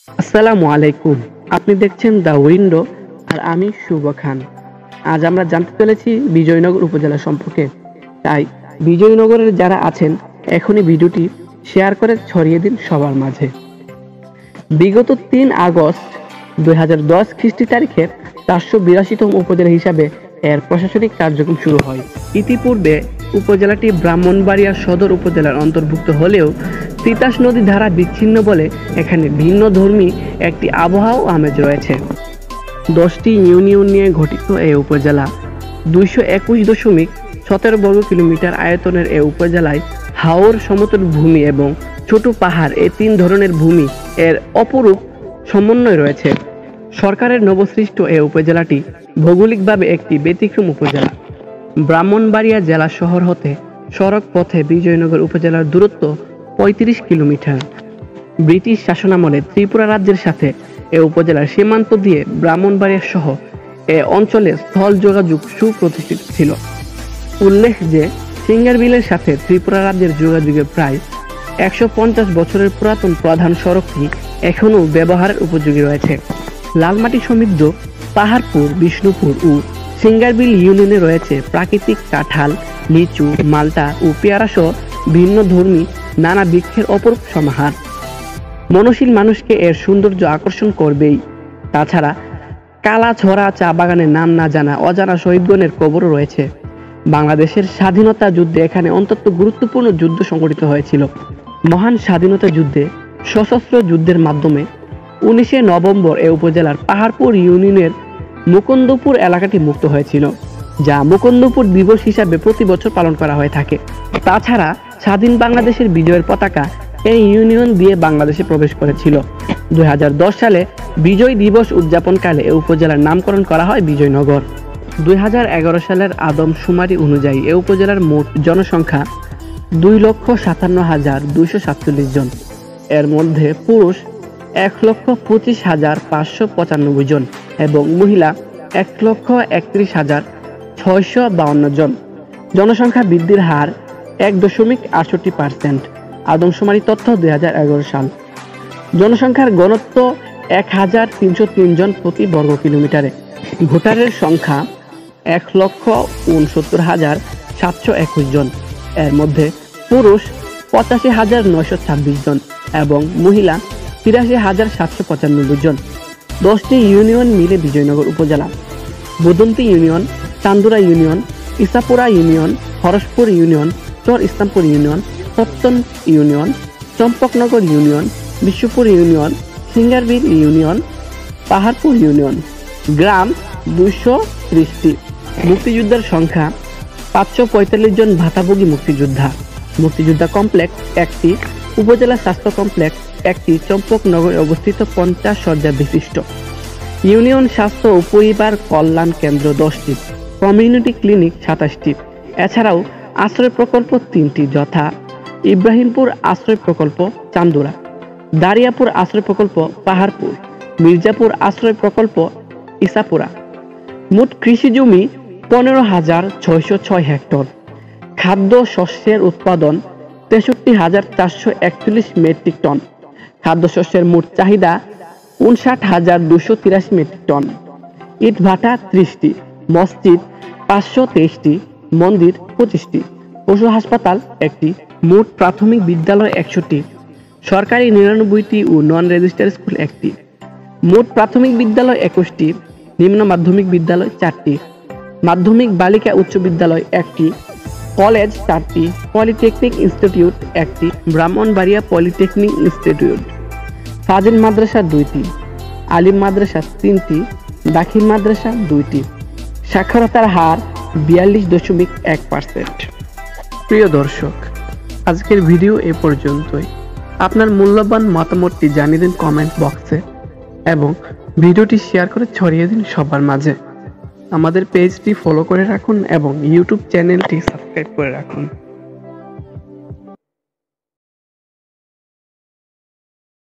আসসালামু আলাইকুম। আপনি দেখছেন দ্য উইন্ডো আর আমি শুভ খান। আজ আমরা জানতে চলেছি বিজয়নগর উপজেলা সম্পর্কে। তাই বিজয়নগরের যারা আছেন এখনই ভিডিওটি শেয়ার করে ছড়িয়ে দিন সবার মাঝে। বিগত ৩ আগস্ট ২০১০ খ্রিস্টি তারিখে ৪৮২তম উপজেলা হিসাবে এর প্রশাসনিক কার্যক্রম শুরু হয়। ইতিপূর্বে উপজেলাটি ব্রাহ্মণবাড়িয়া সদর উপজেলার অন্তর্ভুক্ত হলেও তিতাস নদী ধারা বিচ্ছিন্ন বলে এখানে ভিন্ন ধর্মী একটি আবহাওয়া ও আমেজ রয়েছে। 10টি ইউনিয়ন নিয়ে গঠিত এই উপজেলা 221.17 বর্গ কিলোমিটার আয়তনের এই উপজেলায় হাওর সমতল ভূমি এবং ছোট পাহাড় এই 3 ধরনের ভূমি এর অপরূপ সমন্বয় রয়েছে। সরকারের নবসৃষ্ট এই উপজেলাটি ভৌগোলিকভাবে একটি ব্যতিক্রম উপজেলা। ব্রাহ্মণবাড়িয়া জেলা শহর হতে সড়ক পথে বিজয়নগর উপজেলার দূরত্ব 35 কিলোমিটার। ব্রিটিশ শাসনামলে ত্রিপুরা রাজ্যের সাথে এ উপজেলার সীমান্ত দিয়ে ব্রাহ্মণবাড়িয়া সহ এ অঞ্চলে স্থল যোগাযোগ সুপ্রতিষ্ঠিত ছিল। উল্লেখ যে সিঙ্গারবিলের সাথে ত্রিপুরা রাজ্যের যোগাযোগের প্রায় 150 বছরের পুরাতন প্রধান সড়কটি এখনও ব্যবহারের উপযোগী রয়েছে। লালমাটি সমৃদ্ধ পাহাড়পুর, বিষ্ণুপুর ও সিঙ্গারবিল ইউনিয়নে রয়েছে প্রাকৃতিক কাঁঠাল, লিচু, মাল্টা ও পেয়ারা সহ ভিন্ন ধর্মী নানা বৃক্ষের অপরূপ সমাহার। মনশীল মানুষকে এর সৌন্দর্য আকর্ষণ করবেই। তাছাড়া কালাছড়া চা বাগানের নাম না জানা অজানা শহীদগণের কবরও রয়েছে। বাংলাদেশের স্বাধীনতা যুদ্ধে এখানে অত্যন্ত গুরুত্বপূর্ণ যুদ্ধ সংঘটিত হয়েছিল। মহান স্বাধীনতা যুদ্ধে সশস্ত্র যুদ্ধের মাধ্যমে 19শে নভেম্বর এ উপজেলার পাহাড়পুর ইউনিয়নের মুকুন্দপুর এলাকাটি মুক্ত হয়েছিল, যা মুকুন্দপুর দিবস হিসাবে প্রতি বছর পালন করা হয়ে থাকে। তাছাড়া স্বাধীন বাংলাদেশের বিজয়ের পতাকা এই ইউনিয়ন দিয়ে বাংলাদেশে প্রবেশ করেছিল। 2010 সালে বিজয় দিবস উদযাপনকালে এই উপজেলার নামকরণ করা হয় বিজয়নগর। 2011 সালের আদমশুমারি অনুযায়ী এই উপজেলার মোট জনসংখ্যা 2,57,247 জন। এর মধ্যে পুরুষ 1,25,595 জন এবং মহিলা 1,31,652 জন। জনসংখ্যা বৃদ্ধির হার 1.68%। আদমশুমারি তথ্য 2011 সাল। জনসংখ্যার ঘনত্ব 1,303 জন প্রতি বর্গ কিলোমিটারে। ভোটারের সংখ্যা 1,69,721 জন। এর মধ্যে পুরুষ 85,926 জন এবং মহিলা 83,795 জন। 10টি ইউনিয়ন মিলে Bijoynagar upazila. Budhanti union, Chandura union, Isapura union, Harashpur union, Char Islampur union, Saptan union, Champaknagar union, Bishwapur union, Singerbil union, Paharpur union. গ্রাম 230টি। মুক্তিযোদ্ধার সংখ্যা 545 জন ভাতাভোগী মুক্তিযোদ্ধা। মুক্তিযোদ্ধা কমপ্লেক্স 1টি, উপজেলা স্বাস্থ্য কমপ্লেক্স 1টি, চম্পকনগরে অবস্থিত 50 শয্যা বিশিষ্ট। ইউনিয়ন স্বাস্থ্য ও পরিবার কল্যাণ কেন্দ্র 10টি, কমিউনিটি ক্লিনিক 27টি। এছাড়াও আশ্রয় প্রকল্প 3টি, যথা ইব্রাহিমপুর আশ্রয় প্রকল্প চান্দুরা, দারিয়াপুর আশ্রয় প্রকল্প পাহাড়পুর, মির্জাপুর আশ্রয় প্রকল্প ইসাপুরা। মোট কৃষি জমি 15,606 হেক্টর। খাদ্য শস্যের উৎপাদন 63,441 মেট্রিক টন। খাদ্যশস্যের মোট চাহিদা 59,283 মেট্রিক টন। ইট ভাটা 30টি, মসজিদ 523টি, মন্দির 25টি, পশু হাসপাতাল 1টি, মোট প্রাথমিক বিদ্যালয় 100টি, সরকারি 99টি ও নন রেজিস্টার স্কুল 1টি। মোট প্রাথমিক বিদ্যালয় 21টি, নিম্ন মাধ্যমিক বিদ্যালয় 4টি, মাধ্যমিক বালিকা উচ্চ বিদ্যালয় 1টি, কলেজ 4টি, পলিটেকনিক ইনস্টিটিউট 1টি, ব্রাহ্মণবাড়িয়া পলিটেকনিক ইনস্টিটিউট। ফাজিল মাদ্রাসা 2টি, আলিম মাদ্রাসা 3টি, দাখিল মাদ্রাসা 2টি। সাক্ষরতার হার 42.1%। প্রিয় দর্শক, আজকের ভিডিও এ পর্যন্তই। আপনার মূল্যবান মতামতটি জানিয়ে দিন কমেন্ট বক্সে এবং ভিডিওটি শেয়ার করে ছড়িয়ে দিন সবার মাঝে। আমাদের পেজটি ফলো করে রাখুন এবং ইউটিউব চ্যানেলটি সাবস্ক্রাইব করে রাখুন।